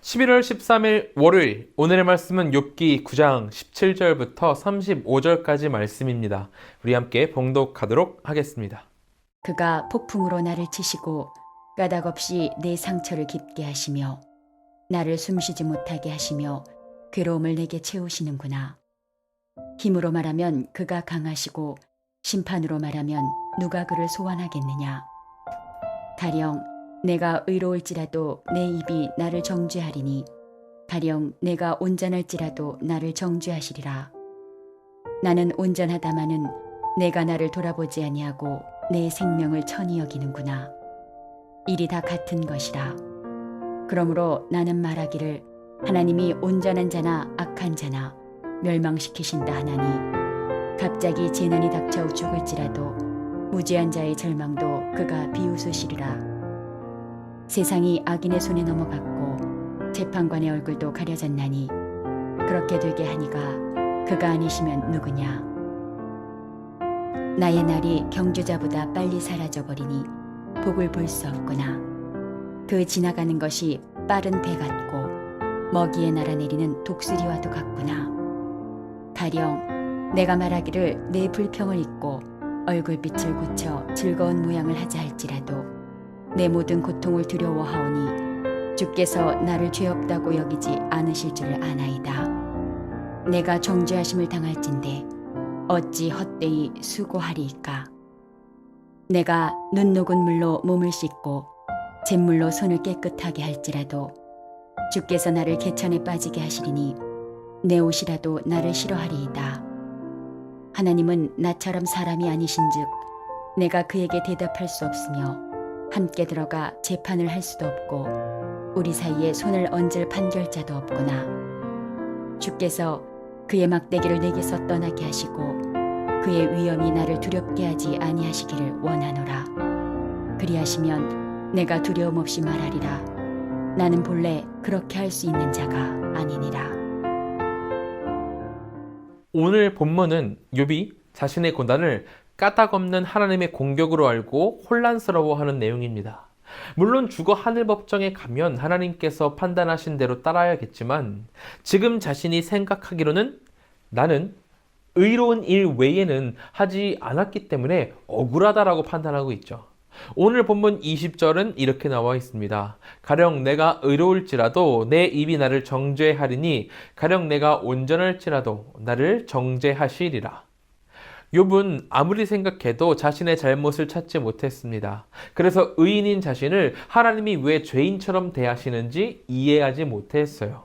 11월 13일 월요일, 오늘의 말씀은 욥기 9장 17절부터 35절까지 말씀입니다. 우리 함께 봉독하도록 하겠습니다. 그가 폭풍으로 나를 치시고 까닭없이 내 상처를 깊게 하시며 나를 숨쉬지 못하게 하시며 괴로움을 내게 채우시는구나. 힘으로 말하면 그가 강하시고 심판으로 말하면 누가 그를 소환하겠느냐. 가령 내가 의로울지라도 내 입이 나를 정죄하리니 가령 내가 온전할지라도 나를 정죄하시리라. 나는 온전하다마는 내가 나를 돌아보지 아니하고 내 생명을 천히 여기는구나. 일이 다 같은 것이라. 그러므로 나는 말하기를 하나님이 온전한 자나 악한 자나 멸망시키신다 하나니 갑자기 재난이 닥쳐 죽을지라도 무죄한 자의 절망도 그가 비웃으시리라. 세상이 악인의 손에 넘어갔고 재판관의 얼굴도 가려졌나니 그렇게 되게 하니가 그가 아니시면 누구냐. 나의 날이 경주자보다 빨리 사라져버리니 복을 볼 수 없구나. 그 지나가는 것이 빠른 배 같고 먹이에 날아내리는 독수리와도 같구나. 가령 내가 말하기를 내 불평을 잊고 얼굴빛을 고쳐 즐거운 모양을 하자 할지라도 내 모든 고통을 두려워하오니 주께서 나를 죄 없다고 여기지 않으실 줄을 아나이다. 내가 정죄하심을 당할진대 어찌 헛되이 수고하리이까. 내가 눈 녹은 물로 몸을 씻고 잿물로 손을 깨끗하게 할지라도 주께서 나를 개천에 빠지게 하시리니 내 옷이라도 나를 싫어하리이다. 하나님은 나처럼 사람이 아니신즉 내가 그에게 대답할 수 없으며 함께 들어가 재판을 할 수도 없고 우리 사이에 손을 얹을 판결자도 없구나. 주께서 그의 막대기를 내게서 떠나게 하시고 그의 위엄이 나를 두렵게 하지 아니하시기를 원하노라. 그리하시면 내가 두려움 없이 말하리라. 나는 본래 그렇게 할 수 있는 자가 아니니라. 오늘 본문은 욥이 자신의 고난을 까닭없는 하나님의 공격으로 알고 혼란스러워하는 내용입니다. 물론 주거 하늘 법정에 가면 하나님께서 판단하신 대로 따라야겠지만 지금 자신이 생각하기로는 나는 의로운 일 외에는 하지 않았기 때문에 억울하다라고 판단하고 있죠. 오늘 본문 20절은 이렇게 나와 있습니다. 가령 내가 의로울지라도 내 입이 나를 정죄하리니 가령 내가 온전할지라도 나를 정죄하시리라. 욥은 아무리 생각해도 자신의 잘못을 찾지 못했습니다. 그래서 의인인 자신을 하나님이 왜 죄인처럼 대하시는지 이해하지 못했어요.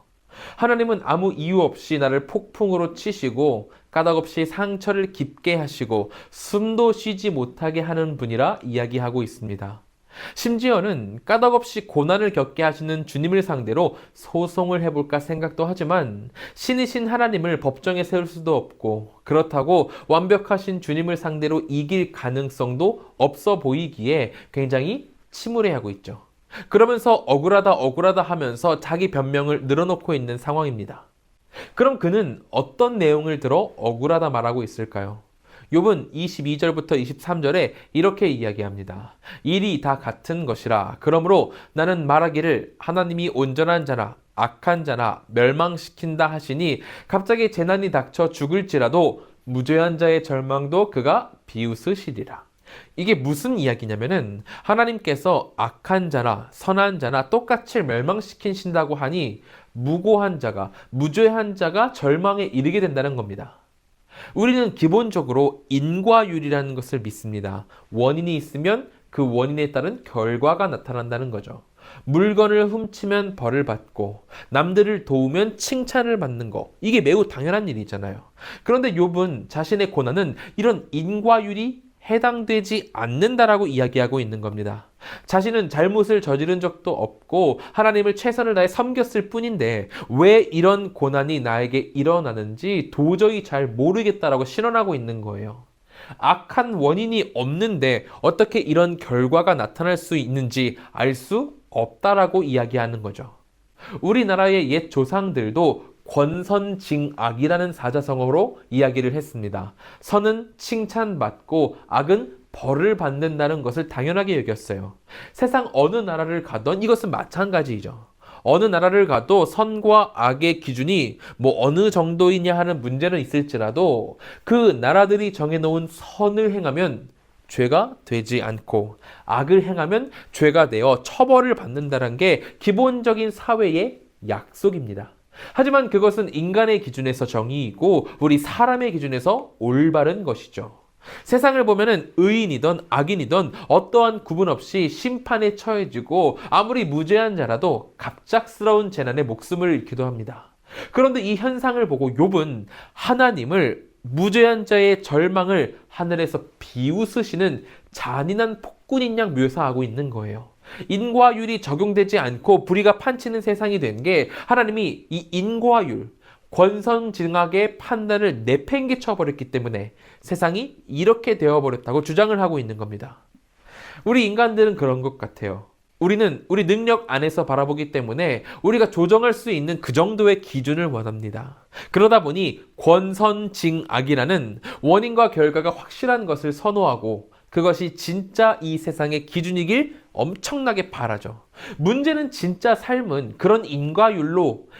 하나님은 아무 이유 없이 나를 폭풍으로 치시고 까닭없이 상처를 깊게 하시고 숨도 쉬지 못하게 하는 분이라 이야기하고 있습니다. 심지어는 까닭없이 고난을 겪게 하시는 주님을 상대로 소송을 해볼까 생각도 하지만 신이신 하나님을 법정에 세울 수도 없고 그렇다고 완벽하신 주님을 상대로 이길 가능성도 없어 보이기에 굉장히 침울해하고 있죠. 그러면서 억울하다 하면서 자기 변명을 늘어놓고 있는 상황입니다. 그럼 그는 어떤 내용을 들어 억울하다 말하고 있을까요? 욥은 22절부터 23절에 이렇게 이야기합니다. 일이 다 같은 것이라. 그러므로 나는 말하기를 하나님이 온전한 자나 악한 자나 멸망시킨다 하시니 갑자기 재난이 닥쳐 죽을지라도 무죄한 자의 절망도 그가 비웃으시리라. 이게 무슨 이야기냐면은 하나님께서 악한 자나 선한 자나 똑같이 멸망시키신다고 하니 무고한 자가, 무죄한 자가 절망에 이르게 된다는 겁니다. 우리는 기본적으로 인과율이라는 것을 믿습니다. 원인이 있으면 그 원인에 따른 결과가 나타난다는 거죠. 물건을 훔치면 벌을 받고 남들을 도우면 칭찬을 받는 거, 이게 매우 당연한 일이잖아요. 그런데 욥은 자신의 고난은 이런 인과율이 해당되지 않는다라고 이야기하고 있는 겁니다. 자신은 잘못을 저지른 적도 없고 하나님을 최선을 다해 섬겼을 뿐인데 왜 이런 고난이 나에게 일어나는지 도저히 잘 모르겠다라고 신원하고 있는 거예요. 악한 원인이 없는데 어떻게 이런 결과가 나타날 수 있는지 알 수 없다라고 이야기하는 거죠. 우리나라의 옛 조상들도 권선징악이라는 사자성어로 이야기를 했습니다. 선은 칭찬받고 악은 벌을 받는다는 것을 당연하게 여겼어요. 세상 어느 나라를 가던 이것은 마찬가지이죠. 어느 나라를 가도 선과 악의 기준이 어느 정도이냐 하는 문제는 있을지라도 그 나라들이 정해놓은 선을 행하면 죄가 되지 않고 악을 행하면 죄가 되어 처벌을 받는다는 게 기본적인 사회의 약속입니다. 하지만 그것은 인간의 기준에서 정의이고 우리 사람의 기준에서 올바른 것이죠. 세상을 보면은 의인이든 악인이든 어떠한 구분 없이 심판에 처해지고 아무리 무죄한 자라도 갑작스러운 재난에 목숨을 잃기도 합니다. 그런데 이 현상을 보고 욥은 하나님을 무죄한 자의 절망을 하늘에서 비웃으시는 잔인한 폭군인 양 묘사하고 있는 거예요. 인과율이 적용되지 않고 불의가 판치는 세상이 된 게 하나님이 이 인과율, 권선징악의 판단을 내팽개쳐 버렸기 때문에 세상이 이렇게 되어버렸다고 주장을 하고 있는 겁니다. 우리 인간들은 그런 것 같아요. 우리는 우리 능력 안에서 바라보기 때문에 우리가 조정할 수 있는 그 정도의 기준을 원합니다. 그러다 보니 권선징악이라는 원인과 결과가 확실한 것을 선호하고 그것이 진짜 이 세상의 기준이길 엄청나게 바라죠. 문제는 진짜 삶은 그런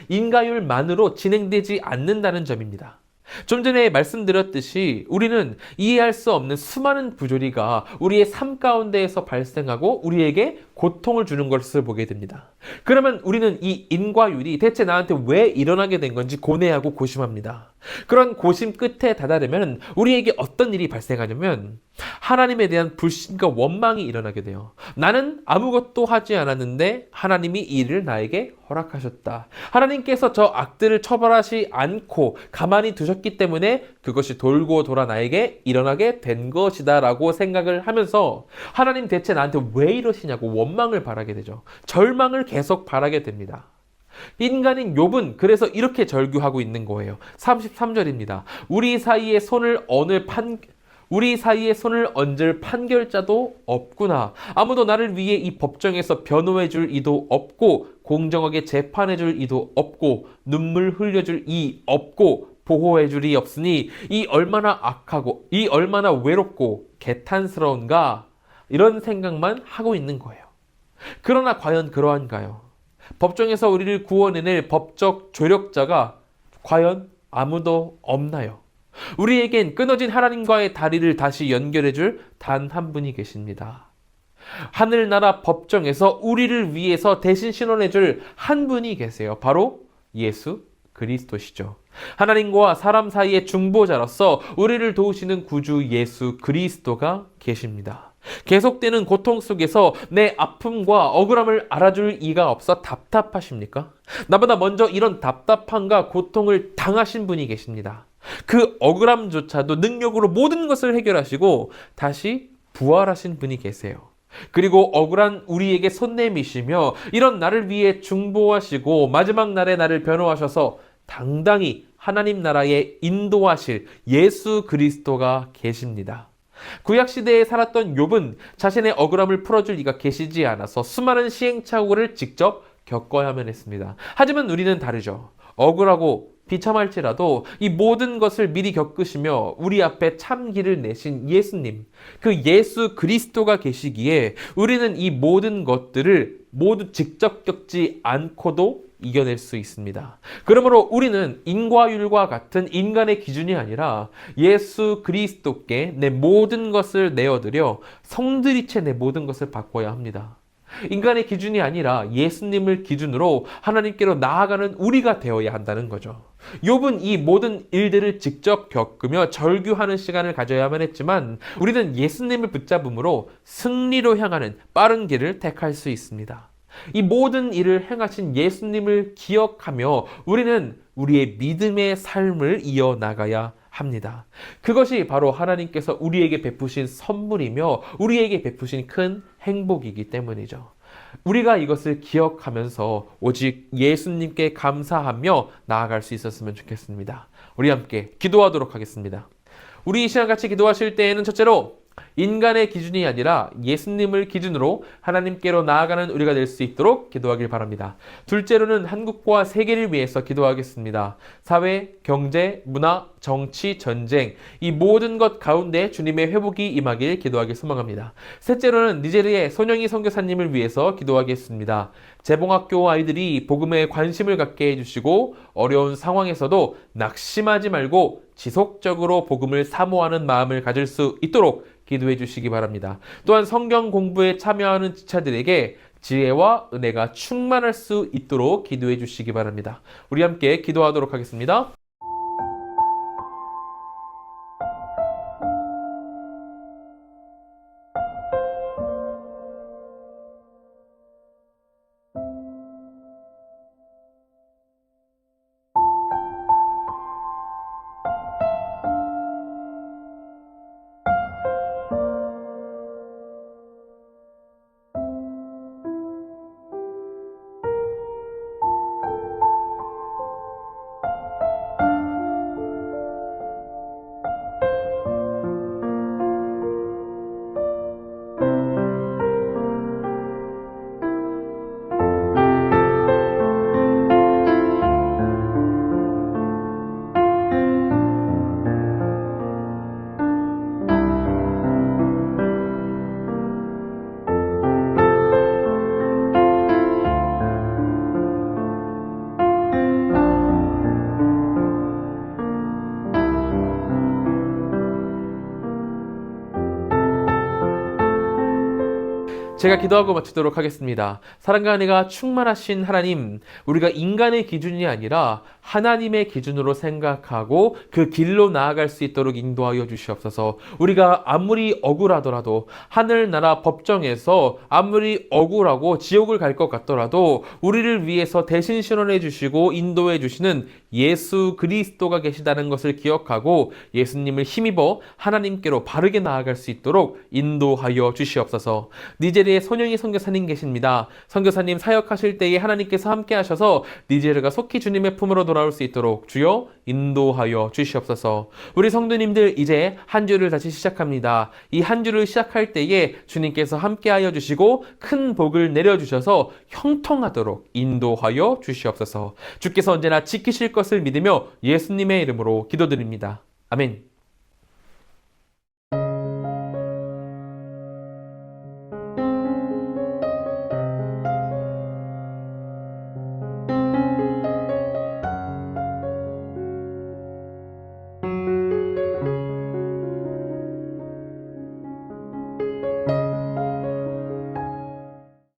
인과율만으로 진행되지 않는다는 점입니다. 좀 전에 말씀드렸듯이 우리는 이해할 수 없는 수많은 부조리가 우리의 삶 가운데에서 발생하고 우리에게 고통을 주는 것을 보게 됩니다. 그러면 우리는 이 인과율이 대체 나한테 왜 일어나게 된 건지 고뇌하고 고심합니다. 그런 고심 끝에 다다르면 우리에게 어떤 일이 발생하냐면 하나님에 대한 불신과 원망이 일어나게 돼요. 나는 아무것도 하지 않았는데 하나님이 이 일을 나에게 허락하셨다. 하나님께서 저 악들을 처벌하지 않고 가만히 두셨기 때문에 그것이 돌고 돌아 나에게 일어나게 된 것이다 라고 생각을 하면서 하나님 대체 나한테 왜 이러시냐고 원망을 바라게 되죠. 절망을 계속 바라게 됩니다. 인간인 욥은 그래서 이렇게 절규하고 있는 거예요. 33절입니다. 우리 사이에 손을 얹을 판결자도 없구나. 아무도 나를 위해 이 법정에서 변호해 줄 이도 없고 공정하게 재판해 줄 이도 없고 눈물 흘려 줄 이 없고 보호해 줄 이 없으니 이 얼마나 악하고 이 얼마나 외롭고 개탄스러운가. 이런 생각만 하고 있는 거예요. 그러나 과연 그러한가요? 법정에서 우리를 구원해낼 법적 조력자가 과연 아무도 없나요? 우리에겐 끊어진 하나님과의 다리를 다시 연결해줄 단 한 분이 계십니다. 하늘나라 법정에서 우리를 위해서 대신 신원해줄 한 분이 계세요. 바로 예수 그리스도시죠. 하나님과 사람 사이의 중보자로서 우리를 도우시는 구주 예수 그리스도가 계십니다. 계속되는 고통 속에서 내 아픔과 억울함을 알아줄 이가 없어 답답하십니까? 나보다 먼저 이런 답답함과 고통을 당하신 분이 계십니다. 그 억울함조차도 능력으로 모든 것을 해결하시고 다시 부활하신 분이 계세요. 그리고 억울한 우리에게 손 내미시며 이런 나를 위해 중보하시고 마지막 날에 나를 변호하셔서 당당히 하나님 나라에 인도하실 예수 그리스도가 계십니다. 구약시대에 살았던 욥은 자신의 억울함을 풀어줄 이가 계시지 않아서 수많은 시행착오를 직접 겪어야만 했습니다. 하지만 우리는 다르죠. 억울하고 비참할지라도 이 모든 것을 미리 겪으시며 우리 앞에 참 길을 내신 예수님, 그 예수 그리스도가 계시기에 우리는 이 모든 것들을 모두 직접 겪지 않고도 이겨낼 수 있습니다. 그러므로 우리는 인과율과 같은 인간의 기준이 아니라 예수 그리스도께 내 모든 것을 내어드려 성들이채 내 모든 것을 바꿔야 합니다. 인간의 기준이 아니라 예수님을 기준으로 하나님께로 나아가는 우리가 되어야 한다는 거죠. 욥은 이 모든 일들을 직접 겪으며 절규하는 시간을 가져야만 했지만 우리는 예수님을 붙잡음으로 승리로 향하는 빠른 길을 택할 수 있습니다. 이 모든 일을 행하신 예수님을 기억하며 우리는 우리의 믿음의 삶을 이어나가야 합니다. 그것이 바로 하나님께서 우리에게 베푸신 선물이며 우리에게 베푸신 큰 행복이기 때문이죠. 우리가 이것을 기억하면서 오직 예수님께 감사하며 나아갈 수 있었으면 좋겠습니다. 우리 함께 기도하도록 하겠습니다. 우리 이 시간 같이 기도하실 때에는 첫째로 인간의 기준이 아니라 예수님을 기준으로 하나님께로 나아가는 우리가 될 수 있도록 기도하길 바랍니다. 둘째로는 한국과 세계를 위해서 기도하겠습니다. 사회, 경제, 문화, 정치, 전쟁 이 모든 것 가운데 주님의 회복이 임하길 기도하길 소망합니다. 셋째로는 니제르의 손영희 선교사님을 위해서 기도하겠습니다. 재봉학교 아이들이 복음에 관심을 갖게 해주시고 어려운 상황에서도 낙심하지 말고 지속적으로 복음을 사모하는 마음을 가질 수 있도록 기도해 주시기 바랍니다. 또한 성경 공부에 참여하는 지체들에게 지혜와 은혜가 충만할 수 있도록 기도해 주시기 바랍니다. 우리 함께 기도하도록 하겠습니다. 제가 기도하고 마치도록 하겠습니다. 사랑과 은혜가 충만하신 하나님, 우리가 인간의 기준이 아니라 하나님의 기준으로 생각하고 그 길로 나아갈 수 있도록 인도하여 주시옵소서. 우리가 아무리 억울하더라도 하늘나라 법정에서 아무리 억울하고 지옥을 갈 것 같더라도 우리를 위해서 대신 신원해 주시고 인도해 주시는 예수 그리스도가 계시다는 것을 기억하고 예수님을 힘입어 하나님께로 바르게 나아갈 수 있도록 인도하여 주시옵소서. 니제르의 손영희 선교사님 계십니다. 선교사님 사역하실 때에 하나님께서 함께 하셔서 니제르가 속히 주님의 품으로 돌아올 수 있도록 주여 인도하여 주시옵소서. 우리 성도님들 이제 한 주를 다시 시작합니다. 이 한 주를 시작할 때에 주님께서 함께하여 주시고 큰 복을 내려주셔서 형통하도록 인도하여 주시옵소서. 주께서 언제나 지키실 것을 믿으며 예수님의 이름으로 기도드립니다. 아멘.